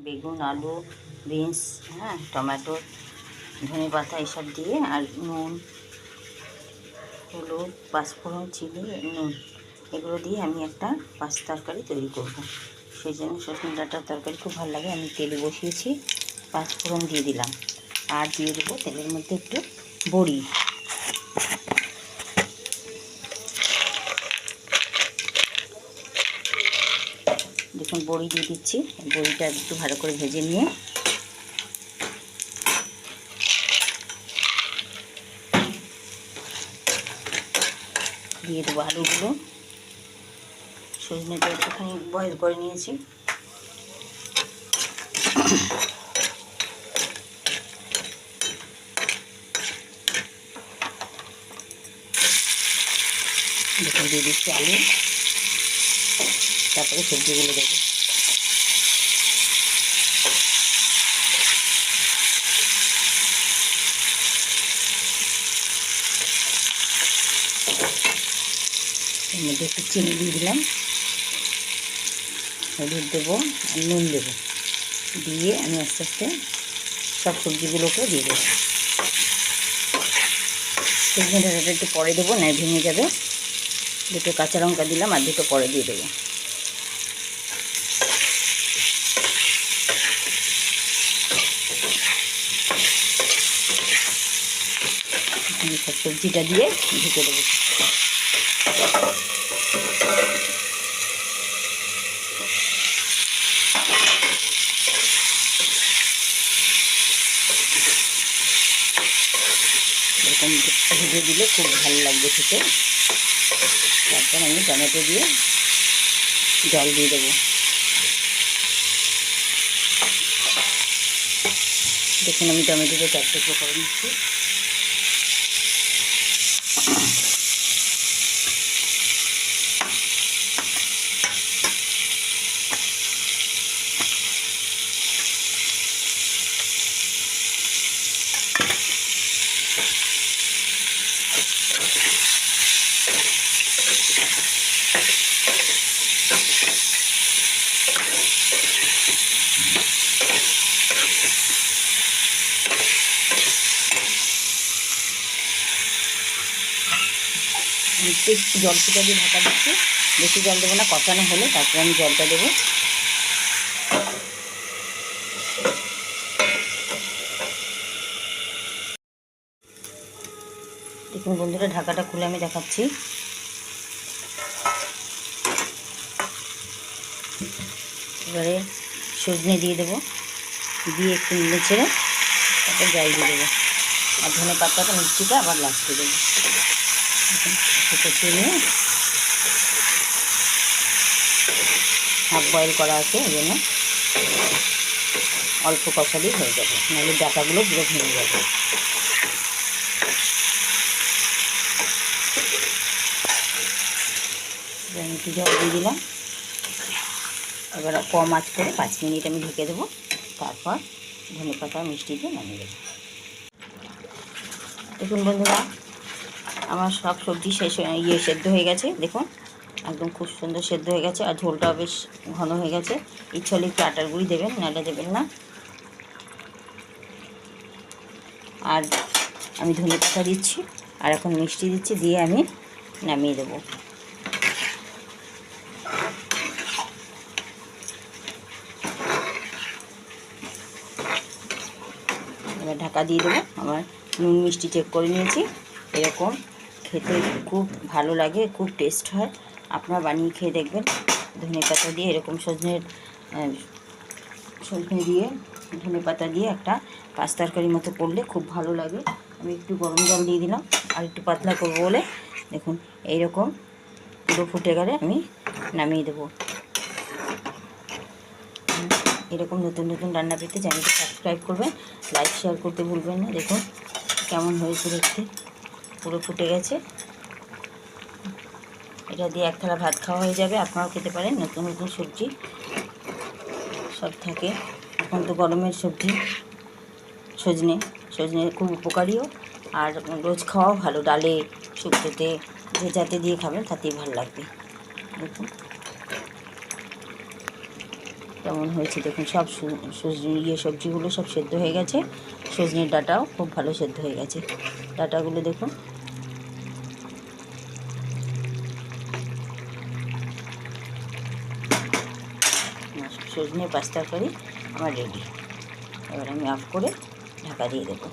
বেগুন, আলু, বিনস, হ্যাঁ, টমেটো, ধনে পাতা এসব দিয়ে আর নুন, হলুদ, পাঁচফোড়ন, চিনি, নুন এগুলো দিয়ে আমি একটা পাস্তা তরকারি তৈরি করব। সেই জন্য সজনে ডাঁটার তরকারি খুব ভালো লাগে। আমি তেলে বসিয়েছি, পাঁচফোড়ন দিয়ে দিলাম আর দিয়ে দেবো তেলের মধ্যে একটু বড়ি। দেখুন বড়ি দিয়ে দিচ্ছি। বড়িটা একটু ভালো করে ভেজে নিয়ে দিয়ে দেবো আলুগুলো। সজনেটা একটুখানি বয়েল করে নিয়েছি। দেখুন দিয়ে দিচ্ছি আলু, তারপরে সবজিগুলো দেবো। এর মধ্যে একটু চিনি দিয়ে দিলাম, হলুদ দেবো আর নুন দেবো, দিয়ে আমি আস্তে আস্তে সব সবজিগুলোকে দিয়ে দেবো। সজনে ডাঁটাটা একটু পরে দেবো, না ভেঙে যাবে। দুটো কাঁচা লঙ্কা দিলাম আর দুটো পরে দিয়ে দেবো। সব সবজিটা দিয়ে ঢেকে দেবো। এরকম ভেজে দিলে খুব ভালো লাগবে খেতে। তারপর আমি টমেটো দিয়ে জল দিয়ে দেবো। দেখুন আমি টমেটোটা 4 টুকরো করে নিচ্ছি। একটু জল ফুটা দিয়ে ঢাকা দিচ্ছি। বেশি জল দেবো না, কষানো হলে তারপরে আমি জলটা দেবো। দেখুন বন্ধুরা, ঢাকাটা খুলে আমি দেখাচ্ছি। এবারে সজনে দিয়ে দেবো, দিয়ে একটু নেড়ে ছেড়ে তারপর জল দিয়ে দেবো। আর ধনে পাতাটা মিষ্টিটা আবার লাস্টে দেবো। কষিয়ে নিয়ে হাফ বয়েল করা আছে, ওই জন্য অল্প কষালেই হয়ে যাবে, নাহলে ডাঁটাগুলো পুরো ভেঙে যাবে। একটু জল দিয়ে দিলাম। এবার কম আঁচ করে 5 মিনিট আমি ঢেকে দেবো। তারপর ধনে পাতা মিষ্টি দিয়ে নামিয়ে দেবো। দেখুন বন্ধুরা, আমার সব সবজি সেদ্ধ হয়ে গেছে। দেখুন একদম খুব সুন্দর সেদ্ধ হয়ে গেছে, আর ঝোলটাও বেশ ঘন হয়ে গেছে। ইচ্ছা হলে একটু আটার গুঁড়ি দেবেন, নাহলে দেবেন না। আর আমি ধনে পাতা দিচ্ছি আর এখন মিষ্টি দিচ্ছি, দিয়ে আমি নামিয়ে দেবো। এবার ঢাকা দিয়ে দেবো। আমার নুন মিষ্টি চেক করে নিয়েছি। এরকম খেতে খুব ভালো লাগে, খুব টেস্ট হয়। আপনারা বানিয়ে খেয়ে দেখবেন। ধনে পাতা দিয়ে এরকম সজনে দিয়ে ধনে পাতা দিয়ে একটা পাস্তা তরকারির মতো করলে খুব ভালো লাগে। আমি একটু গরম জল দিয়ে দিলাম আর একটু পাতলা করবো বলে। দেখুন এইরকম পুরো ফুটে গেলে আমি নামিয়ে দেবো। এরকম নতুন নতুন রান্না পেতে চ্যানেলটি সাবস্ক্রাইব করবেন, লাইক শেয়ার করতে ভুলবেন না। দেখুন কেমন হয়েছে দেখতে, পুরো ফুটে গেছে। এটা দিয়ে এক থালা ভাত খাওয়া হয়ে যাবে। আপনারাও খেতে পারেন। নতুন নতুন সবজি সব থাকে। এখন তো গরমের সবজি সজনে খুব উপকারীও, আর রোজ খাওয়াও ভালো। ডালে, শুক্তোতে, যে যাতে দিয়ে খাবেন তাতেই ভালো লাগবে। দেখুন কেমন হয়েছে দেখুন। সব সবজিগুলো সব সেদ্ধ হয়ে গেছে। সজনের ডাঁটাও খুব ভালো সেদ্ধ হয়ে গেছে। ডাঁটাগুলো দেখুন। সজনে পাঁচ তরকারি আমার রেডি। এবার আমি অফ করে ঢাকা দিয়ে দেবো।